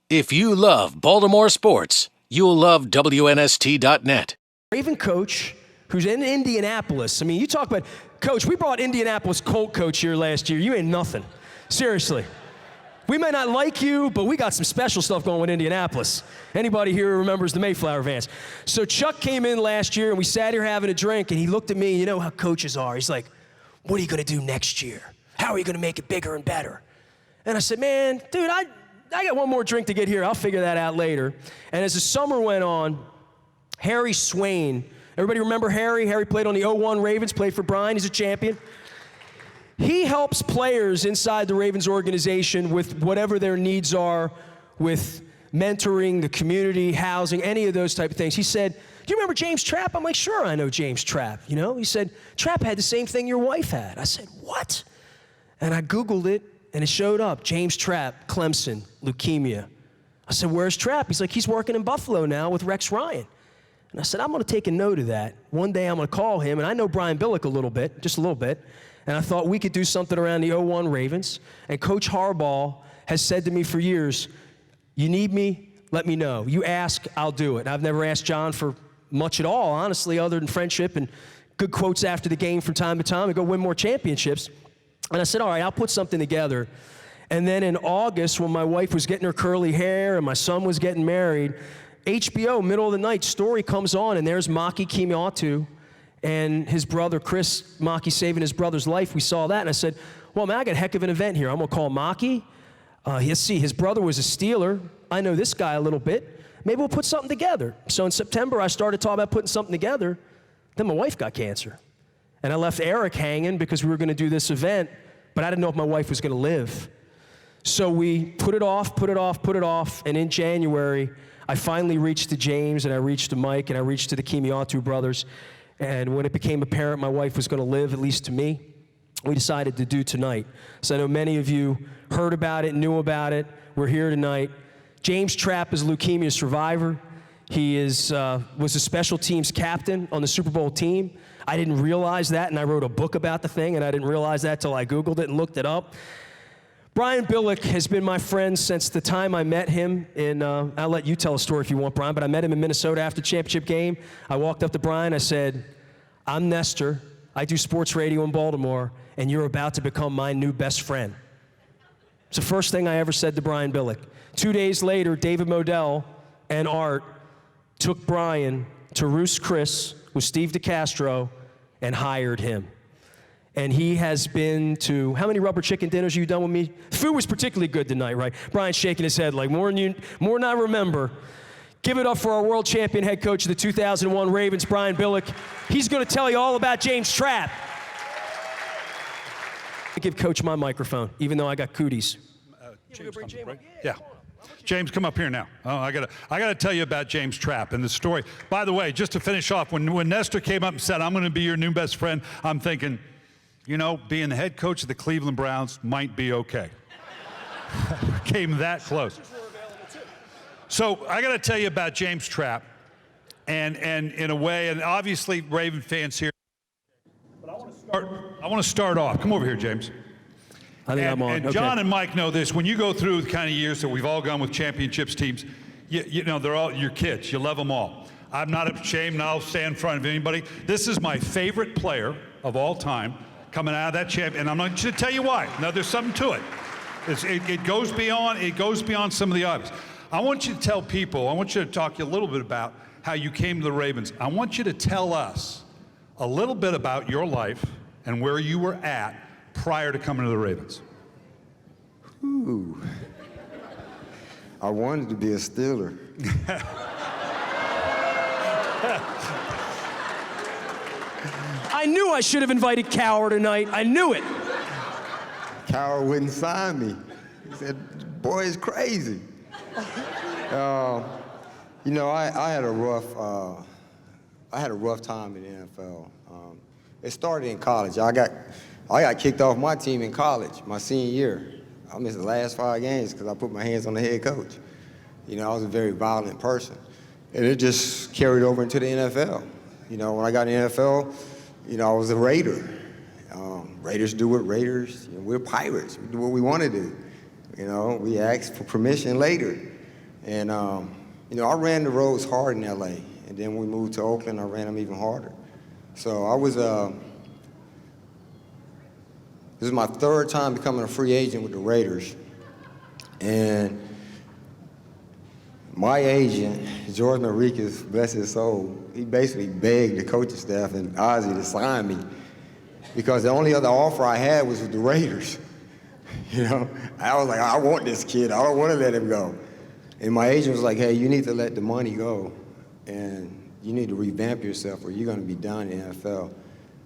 If you love Baltimore sports, you'll love WNST.net. Raven coach who's in Indianapolis. I mean, you talk about, coach, we brought Indianapolis Colt coach here last year. You ain't nothing. Seriously. We may not like you, but we got some special stuff going with Indianapolis. Anybody here who remembers the Mayflower Vans? So Chuck came in last year, and we sat here having a drink, and he looked at me. You know how coaches are. He's like, what are you going to do next year? How are you going to make it bigger and better? And I said, man, dude, I got one more drink to get here. I'll figure that out later. And as the summer went on, Harry Swain, everybody remember Harry? Harry played on the 01 Ravens, played for Brian. He's a champion. He helps players inside the Ravens organization with whatever their needs are, with mentoring, the community, housing, any of those type of things. He said, do you remember James Trapp? I'm like, sure, I know James Trapp. You know, he said, Trapp had the same thing your wife had. I said, what? And I Googled it, and it showed up, James Trapp, Clemson, leukemia. I said, where's Trapp? He's like, he's working in Buffalo now with Rex Ryan. And I said, I'm going to take a note of that. One day I'm going to call him, and I know Brian Billick a little bit, just a little bit, and I thought we could do something around the 01 Ravens. And Coach Harbaugh has said to me for years, you need me, let me know. You ask, I'll do it. And I've never asked John for much at all, honestly, other than friendship and good quotes after the game from time to time and go win more championships. And I said, all right, I'll put something together. And then in August, when my wife was getting her curly hair and my son was getting married, HBO, middle of the night, story comes on, and there's Maki Kimiatu and his brother, Chris Maki, saving his brother's life. We saw that, and I said, well, man, I got a heck of an event here. I'm going to call Maki. Let's see, his brother was a Steeler. I know this guy a little bit. Maybe we'll put something together. So in September, I started talking about putting something together. Then my wife got cancer. And I left Eric hanging because we were going to do this event, but I didn't know if my wife was going to live. So we put it off, and in January, I finally reached to James, and I reached to Mike, and I reached to the Kimiatu brothers. And when it became apparent my wife was going to live, at least to me, we decided to do tonight. So I know many of you heard about it, knew about it. We're here tonight. James Trapp is a leukemia survivor. He was a special teams captain on the Super Bowl team. I didn't realize that, and I wrote a book about the thing, and I didn't realize that till I Googled it and looked it up. Brian Billick has been my friend since the time I met him in, I'll let you tell a story if you want, Brian, but I met him in Minnesota after the championship game. I walked up to Brian, I said, I'm Nestor, I do sports radio in Baltimore, and you're about to become my new best friend. It's the first thing I ever said to Brian Billick. 2 days later, David Modell and Art took Brian to Ruth's Chris with Steve DeCastro and hired him. And he has been to, how many rubber chicken dinners have you done with me? Food was particularly good tonight, right? Brian's shaking his head like more than I remember. Give it up for our world champion head coach of the 2001 Ravens, Brian Billick. He's going to tell you all about James Trapp. I give Coach my microphone, even though I got cooties. James, yeah. James, come up here now. Oh, I gotta tell you about James Trapp and the story. By the way, just to finish off, when Nestor came up and said, I'm going to be your new best friend, I'm thinking, you know, being the head coach of the Cleveland Browns might be okay. Came that close. So I got to tell you about James Trapp, and in a way, and obviously Raven fans here. But I want to start off. Come over here, James. I think I'm on. And John and Mike know this. When you go through the kind of years that we've all gone with championships teams, you know, they're all your kids. You love them all. I'm not ashamed, and I'll stand in front of anybody. This is my favorite player of all time coming out of that champ, and I'm not going to tell you why. Now, there's something to it. It goes beyond some of the others. I want you to tell people, I want you to talk a little bit about how you came to the Ravens. I want you to tell us a little bit about your life and where you were at prior to coming to the Ravens. Ooh. I wanted to be a Steeler. I knew I should have invited Cowher tonight. I knew it. Cowher wouldn't sign me. He said, boy, it's crazy. You know, I had a rough time in the NFL. It started in college. I got kicked off my team in college, my senior year. I missed the last 5 games because I put my hands on the head coach. You know, I was a very violent person. And it just carried over into the NFL. You know, when I got in the NFL, you know, I was a Raider. Raiders do what Raiders, you know, we're pirates. We do what we want to do. You know, we ask for permission later. And, you know, I ran the roads hard in LA. And then when we moved to Oakland, I ran them even harder. So I was, this is my third time becoming a free agent with the Raiders. And my agent, George Maricas, bless his soul, he basically begged the coaching staff and Ozzie to sign me because the only other offer I had was with the Raiders. You know, I was like, I want this kid. I don't want to let him go. And my agent was like, hey, you need to let the money go and you need to revamp yourself or you're going to be done in the NFL.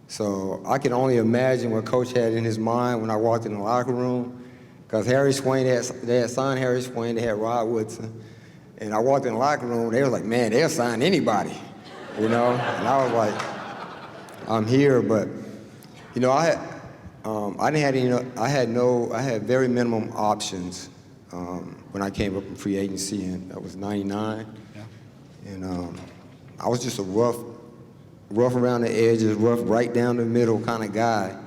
So I can only imagine what Coach had in his mind when I walked in the locker room because Harry Swain, they had signed Harry Swain, they had Rod Woodson. And I walked in the locker room, they were like, man, they'll sign anybody, you know? And I was like, I'm here, but, you know, I had very minimum options when I came up in free agency, and that was 99. Yeah. And I was just a rough around the edges, rough right down the middle kind of guy.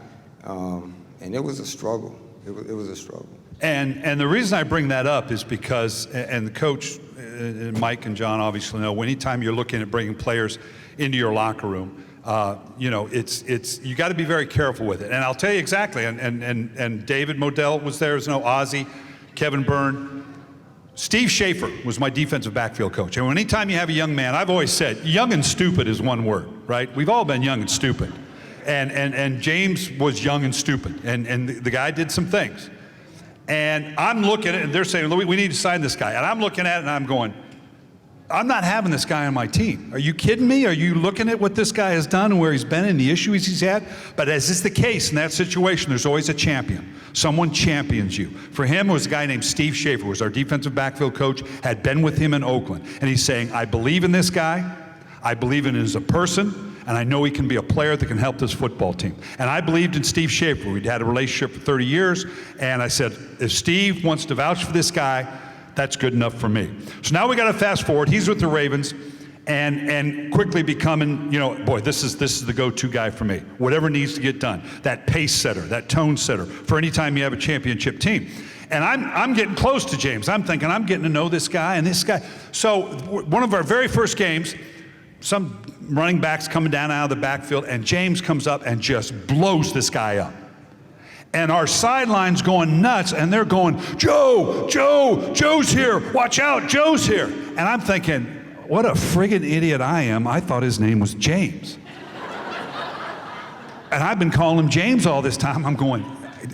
And it was a struggle. It was a struggle. And the reason I bring that up is because, and the coach, Mike and John obviously know, anytime you're looking at bringing players into your locker room, you know, you got to be very careful with it. And I'll tell you exactly, and David Modell was there, there's no Ozzie, Kevin Byrne. Steve Schaefer was my defensive backfield coach. And anytime you have a young man, I've always said, young and stupid is one word, right? We've all been young and stupid. And James was young and stupid, and the guy did some things. And I'm looking at it, and they're saying, we need to sign this guy. And I'm looking at it, and I'm going, I'm not having this guy on my team. Are you kidding me? Are you looking at what this guy has done and where he's been and the issues he's had? But as is the case in that situation, there's always a champion. Someone champions you. For him, it was a guy named Steve Schaefer, who was our defensive backfield coach, had been with him in Oakland. And he's saying, I believe in this guy. I believe in him as a person. And I know he can be a player that can help this football team. And I believed in Steve Schaefer. We'd had a relationship for 30 years. And I said, if Steve wants to vouch for this guy, that's good enough for me. So now we got to fast forward. He's with the Ravens and quickly becoming, you know, boy, this is the go-to guy for me. Whatever needs to get done. That pace setter, that tone setter for any time you have a championship team. And I'm getting close to James. I'm thinking I'm getting to know this guy and this guy. So one of our very first games, some running backs coming down out of the backfield, and James comes up and just blows this guy up. And our sideline's going nuts, and they're going, Joe's here. Watch out, Joe's here. And I'm thinking, what a friggin' idiot I am. I thought his name was James. And I've been calling him James all this time. I'm going,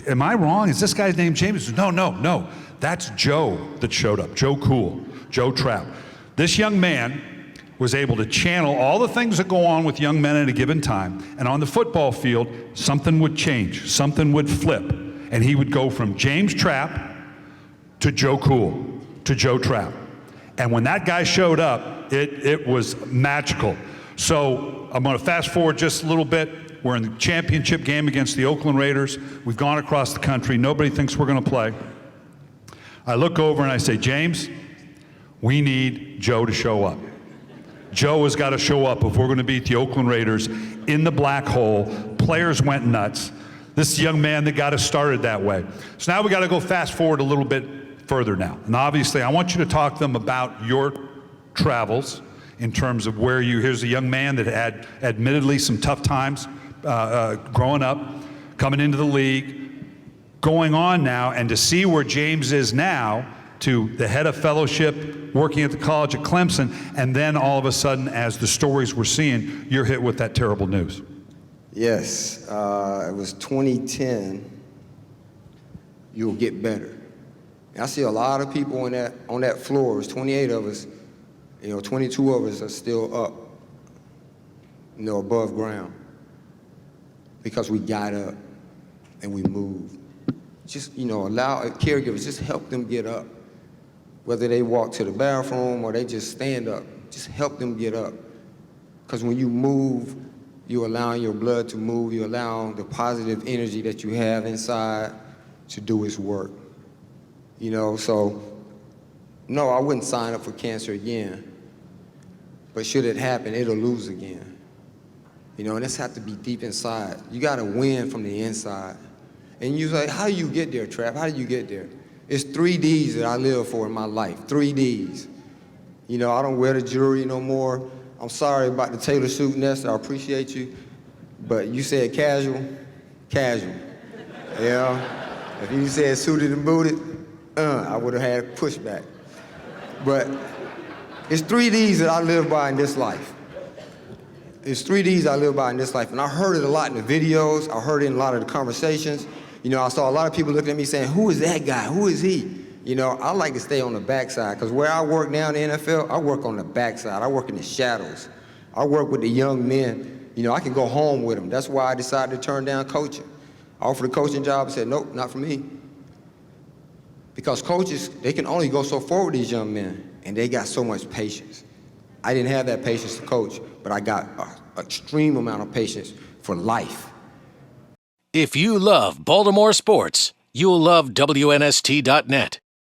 am I wrong? Is this guy's name James? No. That's Joe that showed up. Joe Cool, Joe Trapp. This young man was able to channel all the things that go on with young men at a given time, and on the football field, something would change, something would flip, and he would go from James Trapp to Joe Cool to Joe Trapp. And when that guy showed up, it was magical. So I'm going to fast forward just a little bit. We're in the championship game against the Oakland Raiders. We've gone across the country. Nobody thinks we're going to play. I look over and I say, James, we need Joe to show up. Joe has got to show up if we're going to beat the Oakland Raiders in the black hole. Players went nuts. This young man that got us started that way. So now we got to go fast forward a little bit further now. And obviously, I want you to talk to them about your travels in terms of where here's a young man that had admittedly some tough times growing up, coming into the league, going on now, and to see where James is now, to the head of fellowship, working at the college at Clemson, and then all of a sudden, as the stories we're seeing, you're hit with that terrible news. Yes, it was 2010. You'll get better. And I see a lot of people on that floor. There's 28 of us. 22 of us are still up, above ground, because we got up and we moved. Just, allow caregivers, just help them get up. Whether they walk to the bathroom or they just stand up, just help them get up. Because when you move, you're allowing your blood to move, you're allowing the positive energy that you have inside to do its work. So, no, I wouldn't sign up for cancer again. But should it happen, it'll lose again. And this has to be deep inside. You gotta win from the inside. And you're like, how do you get there, Trapp? How do you get there? It's 3 Ds that I live for in my life, 3 Ds. You know, I don't wear the jewelry no more. I'm sorry about the tailor suit, Nessa, I appreciate you. But you said casual, casual. Yeah. If you said suited and booted, I would have had pushback. But it's 3 Ds that I live by in this life. It's 3 Ds I live by in this life. And I heard it a lot in the videos. I heard it in a lot of the conversations. You know, I saw a lot of people looking at me saying, who is that guy? Who is he? You know, I like to stay on the backside, because where I work now in the NFL, I work on the backside. I work in the shadows. I work with the young men. You know, I can go home with them. That's why I decided to turn down coaching. I offered a coaching job and said, nope, not for me. Because coaches, they can only go so far with these young men, and they got so much patience. I didn't have that patience to coach, but I got an extreme amount of patience for life. If you love Baltimore sports, you'll love WNST.net.